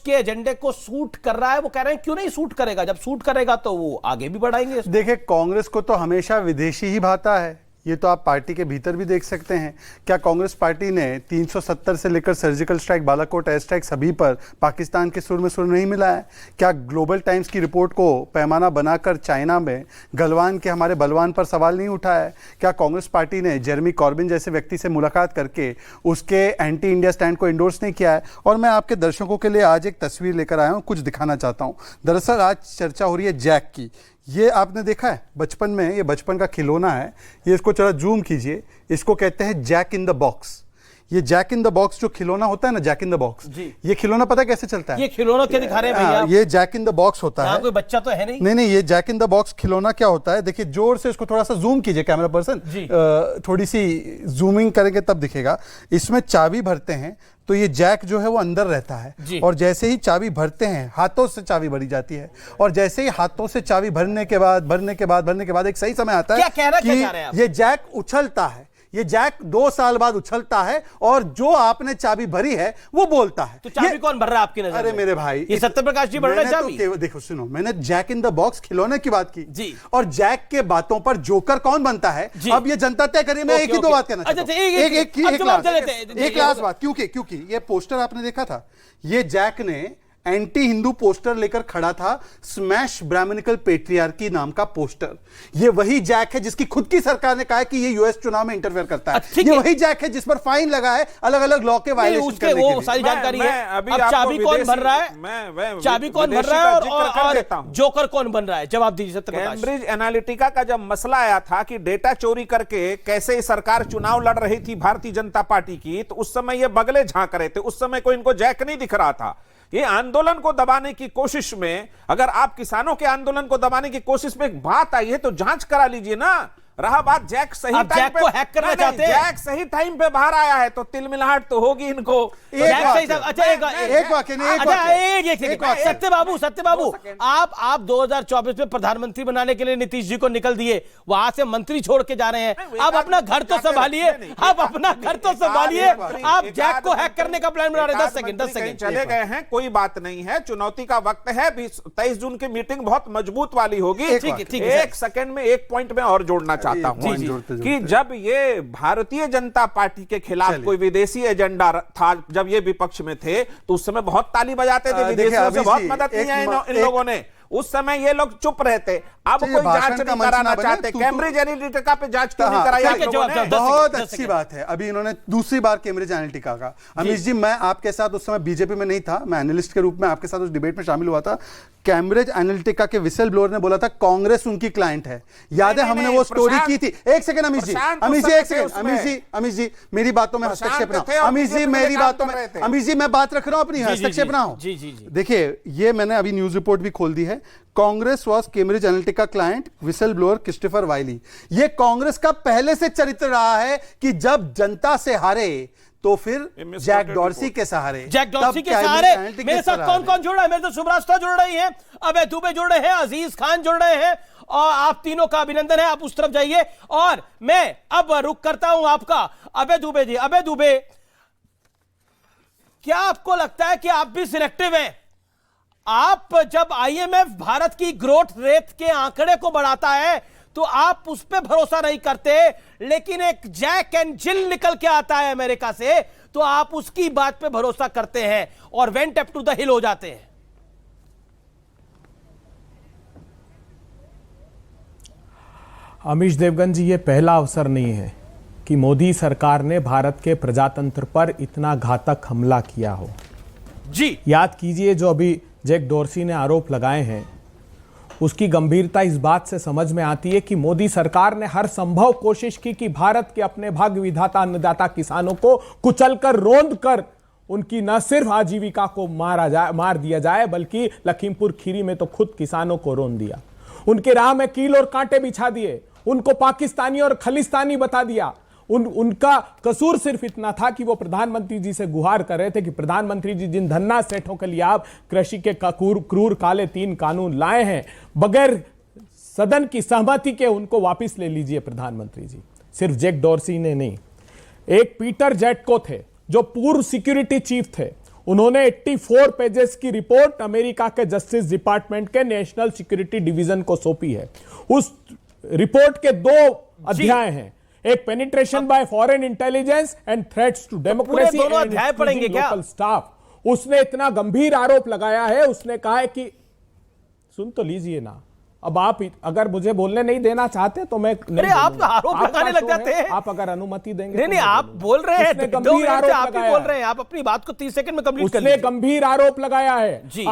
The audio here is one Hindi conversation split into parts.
के एजेंडे को सूट कर रहा है। वो कह रहे हैं क्यों नहीं सूट करेगा, जब सूट करेगा तो वो आगे भी बढ़ाएंगे। देखिए, कांग्रेस को तो हमेशा विदेशी ही भाता है, ये तो आप पार्टी के भीतर भी देख सकते हैं। क्या कांग्रेस पार्टी ने 370 से लेकर surgical strike, Balakot air strike सभी पर पाकिस्तान के सुर में सुर नहीं मिला है? क्या ग्लोबल टाइम्स की रिपोर्ट को पैमाना बनाकर चाइना में गलवान के हमारे बलवान पर सवाल नहीं उठाया है? क्या कांग्रेस पार्टी ने जेरेमी कॉर्बिन जैसे व्यक्ति से मुलाकात करके उसके एंटी इंडिया स्टैंड को इंडोर्स नहीं किया है? और मैं आपके दर्शकों के लिए आज एक तस्वीर लेकर आया हूँ, कुछ दिखाना चाहता हूँ। दरअसल आज चर्चा हो रही है जैक की। ये आपने देखा है बचपन में, ये बचपन का खिलौना है। ये इसको जरा जूम कीजिए, इसको कहते हैं जैक इन द बॉक्स। ये जैक इन द बॉक्स जो खिलौना होता है ना, जैक इन द बॉक्स, ये खिलौना पता है कैसे चलता है? ये खिलौना क्या दिखा रहे हैं भैया? ये जैक इन द बॉक्स होता है। कोई बच्चा तो है नहीं। नहीं, ये जैक इन द बॉक्स खिलौना क्या होता है, देखिए जोर से इसको थोड़ा सा जूम कीजिए कैमरा पर्सन, थोड़ी सी जूमिंग करेंगे तब दिखेगा। इसमें चाबी भरते हैं तो ये जैक जो है वो अंदर रहता है, और जैसे ही चाबी भरते हैं, हाथों से चाबी भरी जाती है, और जैसे ही हाथों से चाबी भरने के बाद एक सही समय आता है कि ये जैक उछलता है। ये जैक 2 साल बाद उछलता है और जो आपने चाबी भरी है वो बोलता है। तो चाबी कौन भर रहा है आपकी नजर? अरे मेरे भाई, ये सत्यप्रकाश जी भर रहे हैं चाबी। तो देखो सुनो, मैंने जैक इन द बॉक्स खिलौने की बात की जी, और जैक के बातों पर जोकर कौन बनता है अब ये जनता तय करिए। मैं एक ही दो बात कहना चाहता हूं, एक लास्ट बात, क्योंकि ये पोस्टर आपने देखा था, ये जैक ने एंटी हिंदू पोस्टर लेकर खड़ा था, स्मैश ब्राह्मणिकल पेट्रियार्की नाम का पोस्टर। ये वही जैक है जिसकी खुद की सरकार ने कहा है कि ये यूएस चुनाव में इंटरफेयर करता है। ये वही जैक है जिस पर फाइन लगा है अलग अलग लॉ के वायलेशन करने के लिए। वो सारी जानकारी है। अब चाबी कौन भर रहा है, चाबी कौन भर रहा है और जोकर कौन बन रहा है? जवाब दीजिए सत्यप्रकाश। कैम्ब्रिज एनालिटिका का जब मसला आया था कि डेटा चोरी करके कैसे सरकार चुनाव लड़ रही थी भारतीय जनता पार्टी की, तो उस समय ये बगले झांक रहे थे। उस समय कोई इनको जैक नहीं दिख रहा था। ये आंदोलन को दबाने की कोशिश में, अगर आप किसानों के आंदोलन को दबाने की कोशिश में एक बात आई है तो जांच करा लीजिए ना। रहा बात जैक सही टाइम पे, हैक करना चाहते हैं, जैक सही टाइम पे बाहर आया है तो तिलमिलाहट तो होगी इनको। सत्य बाबू, आप 2024 में प्रधानमंत्री बनाने के लिए नीतीश जी को निकल दिए, वहां से मंत्री छोड़ के जा रहे हैं। आप अपना घर तो संभालिए, आप जैक को हैक करने का प्लान बना रहे हैं। 10 सेकंड चले गए हैं, कोई बात नहीं है, चुनौती का वक्त है। 23 जून की मीटिंग बहुत मजबूत वाली होगी। एक सेकंड में एक पॉइंट में और जोड़ना चाहता हूं कि जब ये भारतीय जनता पार्टी के खिलाफ कोई विदेशी एजेंडा था, जब ये विपक्ष में थे, तो उस समय बहुत ताली बजाते थे, विदेशियों से बहुत मदद की है इन लोगों ने। उस समय ये लोग चुप रहते। अब कोई जांच नहीं कराना चाहते। कैम्ब्रिज एनालिटिका पे जांच क्यों नहीं कराई? बहुत अच्छी बात है। अभी इन्होंने दूसरी बार कैम्ब्रिज एनालिटिका का। अमित जी, मैं आपके साथ उस समय बीजेपी में नहीं था, मैं एनालिस्ट के रूप में आपके साथ उस डिबेट में शामिल हुआ था। कैम्ब्रिज एनालिटिका के विसल ब्लोअर ने बोला था कांग्रेस उनकी क्लाइंट है। याद है, हमने वो स्टोरी की थी। एक सेकंड अमित जी, मेरी बातों में हस्तक्षेप ना हो। अमित जी, मैं बात रख रहा हूं अपनी, हस्तक्षेप ना हो। देखिए, ये मैंने अभी न्यूज रिपोर्ट भी खोल दी है। Congress was Cambridge Analytica client, whistle blower Christopher Wylie. ये कांग्रेस का पहले से चरित्र रहा है कि जब जनता से हारे तो फिर जैक डॉर्सी के सहारे। मेरे साथ कौन कौन जुड़ रहा है? मेरे तो शुभरास्ता जुड़ रही है, अभय दुबे जुड़ रहे हैं, अजीज खान जुड़ रहे हैं, और आप तीनों का अभिनंदन है। आप उस तरफ जाइए और मैं अब रुक करता हूं आपका। अभय दुबे जी, अभय दुबे, क्या आपको लगता है कि आप भी सिलेक्टिव हैं? आप जब आईएमएफ भारत की ग्रोथ रेट के आंकड़े को बढ़ाता है तो आप उस पर भरोसा नहीं करते, लेकिन एक जैक एंड जिल निकल के आता है अमेरिका से तो आप उसकी बात पे भरोसा करते हैं और went up to the hill हो जाते हैं। अमीश देवगन जी, ये पहला अवसर नहीं है कि मोदी सरकार ने भारत के प्रजातंत्र पर इतना घातक हमला किया हो। जी याद कीजिए, जो अभी जैक डॉर्सी ने आरोप लगाए हैं, उसकी गंभीरता इस बात से समझ में आती है कि मोदी सरकार ने हर संभव कोशिश की कि भारत के अपने भाग्य विधाता अन्नदाता किसानों को कुचलकर, रोंद कर उनकी न सिर्फ आजीविका को मार दिया जाए, बल्कि लखीमपुर खीरी में तो खुद किसानों को रोंद दिया। उनके राह में कील और कांटे बिछा दिए, उनको पाकिस्तानी और खलिस्तानी बता दिया। उनका कसूर सिर्फ इतना था कि वो प्रधानमंत्री जी से गुहार कर रहे थे कि प्रधानमंत्री जी, जिन धन्ना सेठों के लिए आप कृषि के क्रूर काले 3 कानून लाए हैं, बगैर सदन की सहमति के उनको वापस ले लीजिए प्रधानमंत्री जी। सिर्फ जैक डॉर्सी ने नहीं, एक पीटर जेटको थे जो पूर्व सिक्योरिटी चीफ थे, उन्होंने 84 पेजेस की रिपोर्ट अमेरिका के जस्टिस डिपार्टमेंट के नेशनल सिक्योरिटी डिवीजन को सौंपी है। उस रिपोर्ट के 2 अध्याय हैं, एक penetration by foreign intelligence and threats to democracy दोनों अध्याय पढ़ेंगे क्या? Local staff. उसने इतना गंभीर आरोप लगाया है, उसने कहा है कि सुन तो लीजिए ना, अब आप अगर मुझे बोलने नहीं देना चाहते तो मैं नहीं। अरे आप आरोप लगाने लग जाते हैं। आप अगर अनुमति देंगे नहीं नहीं, आप बोल रहे हैं, गंभीर आरोप आप ही लगाया बोल रहे हैं, आप अपनी बात को 30 सेकंड में कंप्लीट कर उसने लीजिए। गंभीर आरोप लगाया है जी।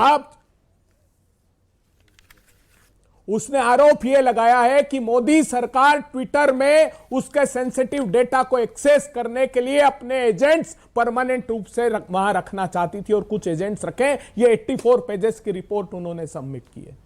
उसने आरोप यह लगाया है कि मोदी सरकार ट्विटर में उसके सेंसिटिव डेटा को एक्सेस करने के लिए अपने एजेंट्स परमानेंट रूप से वहां रखना चाहती थी और कुछ एजेंट्स रखे। ये 84 पेजेस की रिपोर्ट उन्होंने सबमिट की है।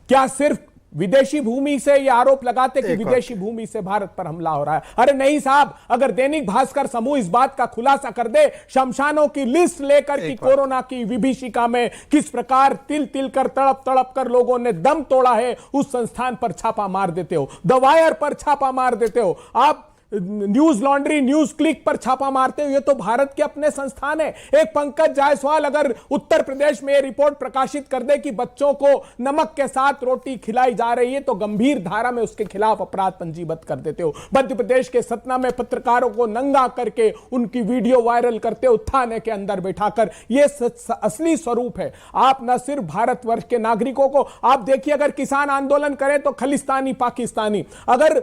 क्या सिर्फ विदेशी भूमि से ये आरोप लगाते कि विदेशी भूमि से भारत पर हमला हो रहा है? अरे नहीं साहब, अगर दैनिक भास्कर समूह इस बात का खुलासा कर दे, शमशानों की लिस्ट लेकर कि कोरोना की विभीषिका में किस प्रकार तिल तिल कर तड़प तड़प कर लोगों ने दम तोड़ा है, उस संस्थान पर छापा मार देते हो, द वायर पर छापा मार देते हो, आप न्यूज लॉन्ड्री, न्यूज क्लिक पर छापा मारते हो, ये तो भारत के अपने संस्थान है। एक पंकज जायसवाल अगर उत्तर प्रदेश में ये रिपोर्ट प्रकाशित कर दे कि बच्चों को नमक के साथ रोटी खिलाई जा रही है, तो गंभीर धारा में उसके खिलाफ अपराध पंजीबद्ध कर देते हो। मध्य प्रदेश के सतना में पत्रकारों को नंगा करके उनकी वीडियो वायरल करते हो थाने के अंदर बैठाकर। ये असली स्वरूप है। आप न सिर्फ भारतवर्ष के नागरिकों को, आप देखिए अगर किसान आंदोलन करें तो खलिस्तानी पाकिस्तानी, अगर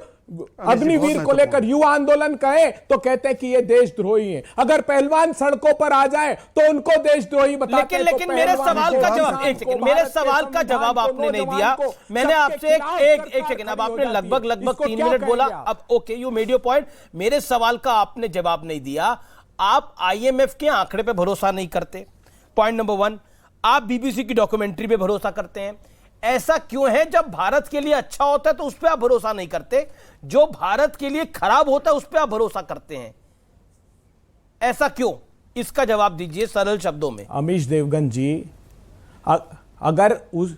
अग्निवीर को लेकर युवा आंदोलन कहें तो कहते हैं कि ये देशद्रोही हैं, अगर पहलवान सड़कों पर आ जाए तो उनको देशद्रोही बताते हैं। लेकिन मेरे सवाल का जवाब, एक सेकंड, मेरे सवाल का जवाब आपने नहीं दिया। मैंने आपसे एक सेकंड, अब आपने लगभग 3 मिनट बोला, अब okay, you made your point. मेरे सवाल का आपने जवाब नहीं दिया। आप आईएमएफ के आंकड़े पे भरोसा नहीं करते, पॉइंट नंबर 1। आप बीबीसी की डॉक्यूमेंट्री पे भरोसा करते हैं। ऐसा क्यों है? जब भारत के लिए अच्छा होता है तो उस पर आप भरोसा नहीं करते, जो भारत के लिए खराब होता है उस पर आप भरोसा करते हैं। ऐसा क्यों? इसका जवाब दीजिए सरल शब्दों में। अमीश देवगन जी, अगर उस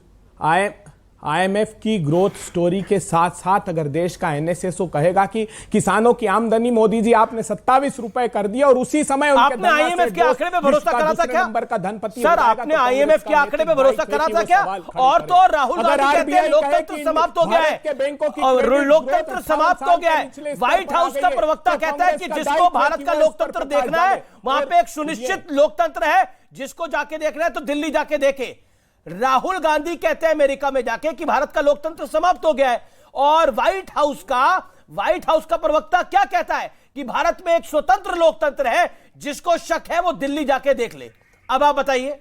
आईएमएफ की ग्रोथ स्टोरी के साथ साथ अगर देश का एनएसएसओ कहेगा कि किसानों की आमदनी मोदी जी आपने 27 रुपए कर दिया और उसी समय आपने आईएमएफ के आंकड़े पे भरोसा करा था क्या? नंबर का धनपति सर, आपने आईएमएफ के आंकड़े पे भरोसा करा था क्या? और तो राहुल गांधी कहते हैं लोकतंत्र समाप्त हो गया है, और लोकतंत्र समाप्त हो गया है। व्हाइट हाउस का प्रवक्ता कहता है कि जिसको भारत का लोकतंत्र देखना है वहां पे एक सुनिश्चित लोकतंत्र है, जिसको जाके देखना है तो दिल्ली जाके देखे। राहुल गांधी कहते हैं अमेरिका में जाके कि भारत का लोकतंत्र समाप्त हो गया है, और व्हाइट हाउस का प्रवक्ता क्या कहता है कि भारत में एक स्वतंत्र लोकतंत्र है, जिसको शक है वो दिल्ली जाके देख ले। अब आप बताइए,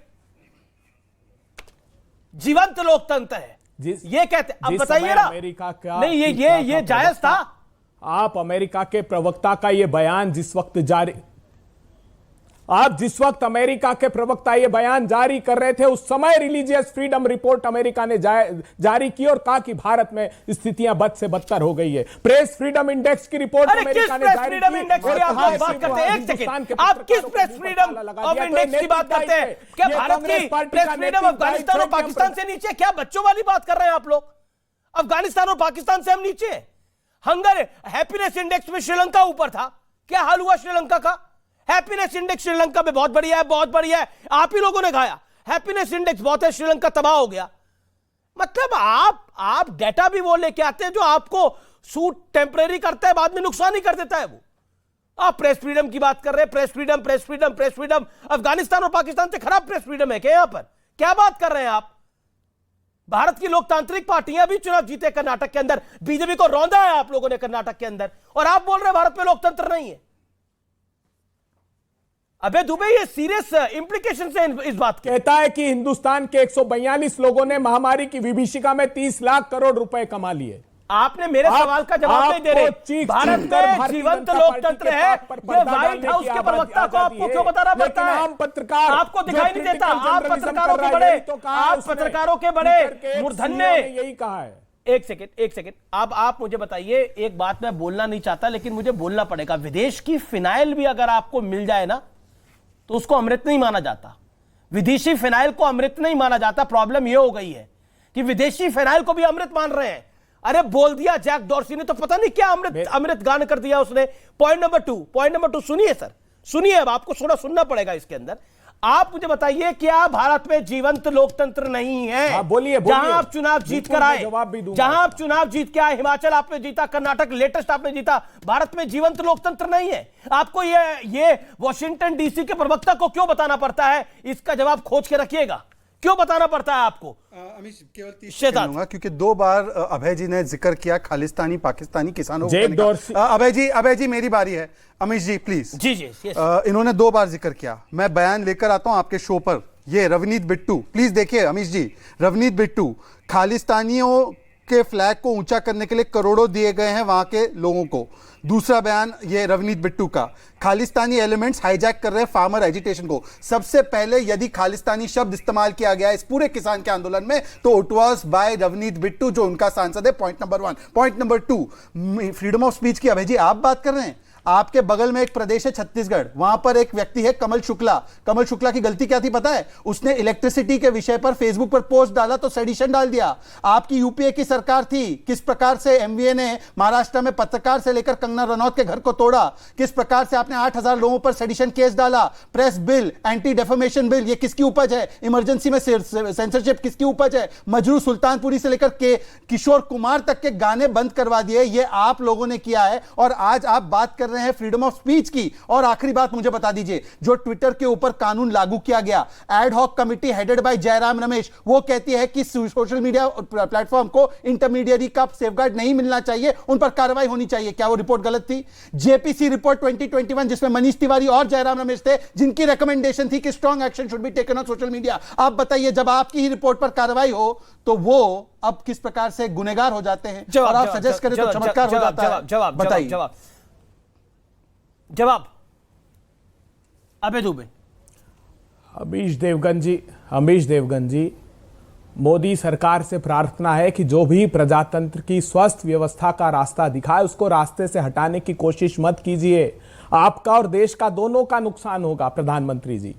जीवंत लोकतंत्र है ये कहते, अब बताइए ना। अमेरिका का नहीं, ये जायज था? आप अमेरिका के प्रवक्ता का ये बयान जिस वक्त अमेरिका के प्रवक्ता ये बयान जारी कर रहे थे, उस समय रिलीजियस फ्रीडम रिपोर्ट अमेरिका ने जारी की और कहा कि भारत में स्थितियां बद से बदतर हो गई है। प्रेस फ्रीडम इंडेक्स की रिपोर्ट अमेरिका ने जारी की। आप किस प्रेस फ्रीडम ऑफ इंडेक्स की बात करते हैं? क्या भारत की प्रेस फ्रीडम अफगानिस्तान और पाकिस्तान से नीचे? क्या बच्चों वाली बात कर रहे हैं आप लोग? अफगानिस्तान और पाकिस्तान से हम नीचे? हंगर हैप्पीनेस इंडेक्स में श्रीलंका ऊपर था, क्या हाल हुआ श्रीलंका का? हैप्पीनेस इंडेक्स श्रीलंका में बहुत बढ़िया है, बहुत बढ़िया है, आप ही लोगों ने खाया। हैप्पीनेस इंडेक्स बहुत है, श्रीलंका तबाह हो गया। मतलब आप डेटा भी वो लेके आते हैं जो आपको सूट टेम्परेरी करता है, बाद में नुकसान ही कर देता है वो। आप प्रेस फ्रीडम की बात कर रहे हैं, प्रेस फ्रीडम। अफगानिस्तान और पाकिस्तान से खराब प्रेस फ्रीडम है क्या? यहां पर क्या बात कर रहे हैं आप? भारत की लोकतांत्रिक पार्टियां भी चुनाव जीते कर्नाटक के अंदर, बीजेपी को रौंदा है आप लोगों ने कर्नाटक के अंदर, और आप बोल रहे हैं भारत में लोकतंत्र नहीं है। अबे दुबे, ये सीरियस इंप्लीकेशन है इस बात के। कहता है कि हिंदुस्तान के 142 लोगों ने महामारी की विभीषिका में 30 लाख करोड़ रुपए कमा लिए। आपने मेरे सवाल का जवाब नहीं दे रहे। भारत में जीवंत लोकतंत्र है, ये व्हाइट हाउस के प्रवक्ता को आपको क्यों बताना पड़ता है? आम पत्रकार आपको दिखाई नहीं देता? आप पत्रकारों के बड़े मूर्धन्य यही कहा है। एक सेकंड, आप मुझे बताइए, एक बात मैं बोलना नहीं चाहता लेकिन मुझे बोलना पड़ेगा। विदेश की फिनाइल भी अगर आपको मिल जाए ना तो उसको अमृत नहीं माना जाता। विदेशी फिनाइल को अमृत नहीं माना जाता। प्रॉब्लम यह हो गई है कि विदेशी फिनाइल को भी अमृत मान रहे हैं। अरे बोल दिया जैक डॉर्सी ने, तो पता नहीं क्या अमृत गान कर दिया उसने। पॉइंट नंबर 2 सुनिए सर, सुनिए, अब आपको थोड़ा सुनना पड़ेगा इसके अंदर। आप मुझे बताइए, क्या भारत में जीवंत लोकतंत्र नहीं है? बोलिए, जहां आप चुनाव जीत कर आए, जवाब भी दूंगा। जहां आप चुनाव जीत के आए, हिमाचल आपने जीता, कर्नाटक लेटेस्ट आपने जीता, भारत में जीवंत लोकतंत्र नहीं है। आपको ये वॉशिंगटन डीसी के प्रवक्ता को क्यों बताना पड़ता है? इसका जवाब खोज के रखिएगा, क्यों बताना पड़ता है आपको? केवल 30 सेकंड लूंगा, क्योंकि 2 बार अभय जी ने जिक्र किया खालिस्तानी पाकिस्तानी किसानों को। अभय जी मेरी बारी है। अमीश जी प्लीज। जी जी। इन्होंने 2 बार जिक्र किया, मैं बयान लेकर आता हूं आपके शो पर। ये रवनीत बिट्टू, प्लीज देखिए अमीश जी, रवनीत बिट्टू, खालिस्तानियों के फ्लैग को ऊंचा करने के लिए करोड़ों दिए गए हैं वहां के लोगों को। दूसरा बयान ये रवनीत बिट्टू का, खालिस्तानी एलिमेंट्स हाईजैक कर रहे हैं फार्मर एजिटेशन को। सबसे पहले यदि खालिस्तानी शब्द इस्तेमाल किया गया इस पूरे किसान के आंदोलन में तो it was by Ravneet Bittu, जो उनका सांसद है। Point number 1। Point number 2, freedom of speech की अभय जी आप बात कर रहे हैं। आपके बगल में एक प्रदेश है छत्तीसगढ़, वहां पर एक व्यक्ति है कमल शुक्ला। कमल शुक्ला की गलती क्या थी पता है? उसने इलेक्ट्रिसिटी के विषय पर फेसबुक पर पोस्ट डाला तो सेडिशन डाल दिया। आपकी यूपीए की सरकार थी, किस प्रकार से एमवीए ने महाराष्ट्र में पत्रकार से लेकर कंगना रनौत के घर को तोड़ा, किस प्रकार से आपने 8000 लोगों पर सेडिशन केस डाला। Press bill, anti defamation bill, ये किसकी उपज है? इमरजेंसी में सेंसरशिप किसकी उपज है? मजरू सुल्तानपुरी से लेकर के किशोर कुमार तक के गाने बंद करवा दिए, ये आप लोगों ने किया है। और आज आप बात कर हैं फ्रीडम ऑफ स्पीच की। और आखिरी बात मुझे बता दीजिए, जो ट्विटर के ऊपर कानून लागू किया गया, ad hoc committee headed by Jairam Ramesh, वो कहती है कि सोशल मीडिया प्लेटफॉर्म को इंटरमीडियरी का सेफगार्ड नहीं मिलना चाहिए, उन पर कार्रवाई होनी चाहिए। क्या वो रिपोर्ट गलत थी? जेपीसी रिपोर्ट 2021 जिसमें मनीष तिवारी और जयराम रमेश थे, जिनकी रिकमेंडेशन थी कि strong action should be taken on social media. आप बताइए, जब आपकी ही रिपोर्ट पर कार्रवाई हो तो वो अब किस प्रकार से गुनहगार हो जाते हैं? और आप सजेस्ट करें तो चमत्कार हो जाता है। बताइए जवाब। अबे दुबे। अमीश देवगन जी, मोदी सरकार से प्रार्थना है कि जो भी प्रजातंत्र की स्वस्थ व्यवस्था का रास्ता दिखाए उसको रास्ते से हटाने की कोशिश मत कीजिए। आपका और देश का दोनों का नुकसान होगा। प्रधानमंत्री जी,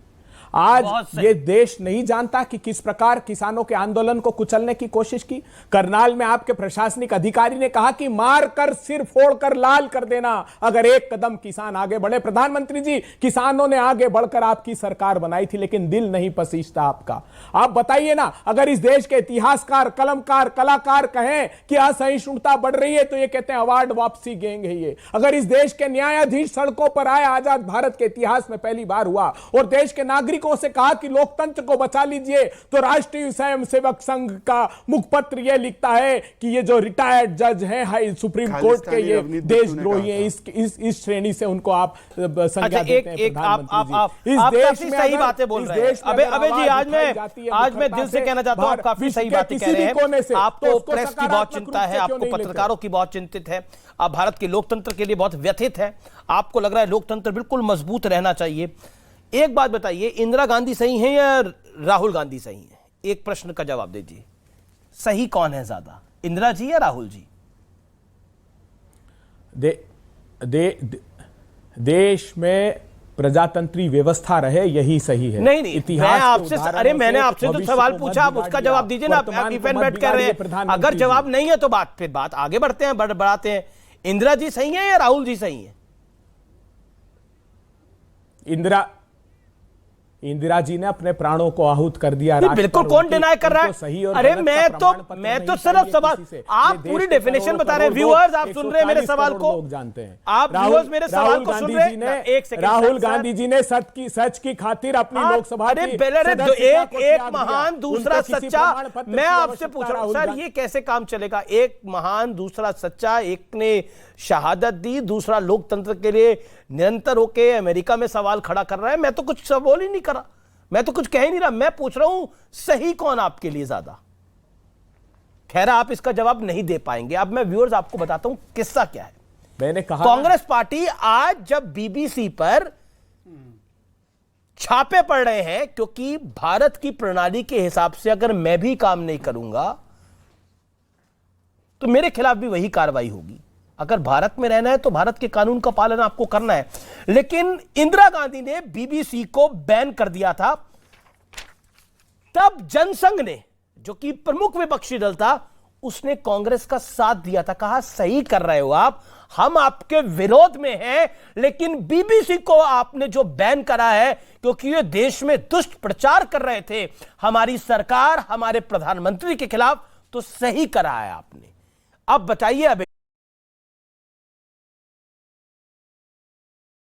आज ये देश नहीं जानता कि किस प्रकार किसानों के आंदोलन को कुचलने की कोशिश की। करनाल में आपके प्रशासनिक अधिकारी ने कहा कि मार कर सिर फोड़कर लाल कर देना अगर एक कदम किसान आगे बढ़े। प्रधानमंत्री जी, किसानों ने आगे बढ़कर आपकी सरकार बनाई थी, लेकिन दिल नहीं पसीजता आपका। आप बताइए ना, अगर इस देश के इतिहासकार, कलमकार, कलाकार कहें कि असहिष्णुता बढ़ रही है तो ये कहते हैं अवार्ड वापसी गैंग है ये। अगर इस देश के न्यायाधीश सड़कों पर आए, आजाद भारत के इतिहास में पहली बार हुआ, और देश के नागरिकों से कहा कि लोकतंत्र को बचा लीजिए, तो राष्ट्रीय स्वयंसेवक संघ का मुखपत्र यह लिखता है कि ये जो रिटायर्ड जज हैं हाई सुप्रीम कोर्ट के, ये देशद्रोही हैं। इस श्रेणी से उनको आप संज्ञा देते हैं। प्रधानमंत्री जी, आप काफी सही बातें बोल रहे हैं। अबे जी, आज मैं दिल से कहना चाहता हूं, आप काफी सही बातें कह रहे हैं। आपको प्रेस की बहुत चिंता है, आपको पत्रकारों की बहुत चिंतित है, आप भारत के लोकतंत्र के लिए बहुत व्यथित है। आपको लग रहा है लोकतंत्र बिल्कुल मजबूत रहना चाहिए। एक बात बताइए, इंदिरा गांधी सही है या राहुल गांधी सही है? एक प्रश्न का जवाब दीजिए, सही कौन है ज्यादा, इंदिरा जी या राहुल जी? देश में प्रजातंत्री व्यवस्था रहे, यही सही है। नहीं इतिहास मैंने आपसे तो सवाल पूछा, आप उसका जवाब दीजिए ना। आप इफेंट कर रहे हैं, अगर जवाब नहीं है तो बात आगे बढ़ते हैं, बढ़ाते हैं। इंदिरा जी सही है या राहुल जी सही है? इंदिरा जी ने अपने प्राणों को आहूत कर दिया। बिल्कुल, कौन डिनाय कर रहा है? अरे मैं तो सिर्फ सवाल, आप पूरी डेफिनेशन बता रहे हैं। व्यूअर्स आप सुन रहे हैं मेरे सवाल को, लोग जानते हैं। आप व्यूअर्स मेरे सवाल को सुन रहे हैं। एक सेकंड, राहुल गांधी जी ने सच की खातिर अपनी लोकसभा एक महान दूसरा सच्चा, मैं आपसे पूछ रहा हूं सर, ये कैसे काम चलेगा? एक महान दूसरा सच्चा, एक ने शहादत दी, दूसरा लोकतंत्र के लिए निरंतर होके अमेरिका में सवाल खड़ा कर रहा है। मैं तो कुछ सवाल ही नहीं कर रहा, मैं तो कुछ कह ही नहीं रहा, मैं पूछ रहा हूं सही कौन आपके लिए ज्यादा? खैर, आप इसका जवाब नहीं दे पाएंगे। अब मैं व्यूअर्स आपको बताता हूं किस्सा क्या है। मैंने कहा, कांग्रेस पार्टी आज जब बीबीसी पर छापे पड़ रहे हैं, क्योंकि भारत की प्रणाली के हिसाब से अगर मैं भी काम नहीं करूंगा तो मेरे खिलाफ भी वही कार्रवाई होगी। अगर भारत में रहना है तो भारत के कानून का पालन आपको करना है। लेकिन इंदिरा गांधी ने बीबीसी को बैन कर दिया था, तब जनसंघ ने, जो कि प्रमुख विपक्षी दल था, उसने कांग्रेस का साथ दिया था, कहा सही कर रहे हो आप, हम आपके विरोध में हैं, लेकिन बीबीसी को आपने जो बैन करा है क्योंकि ये देश में दुष्ट प्रचार कर रहे थे हमारी सरकार, हमारे प्रधानमंत्री के खिलाफ, तो सही करा है आपने। अब बताइए अब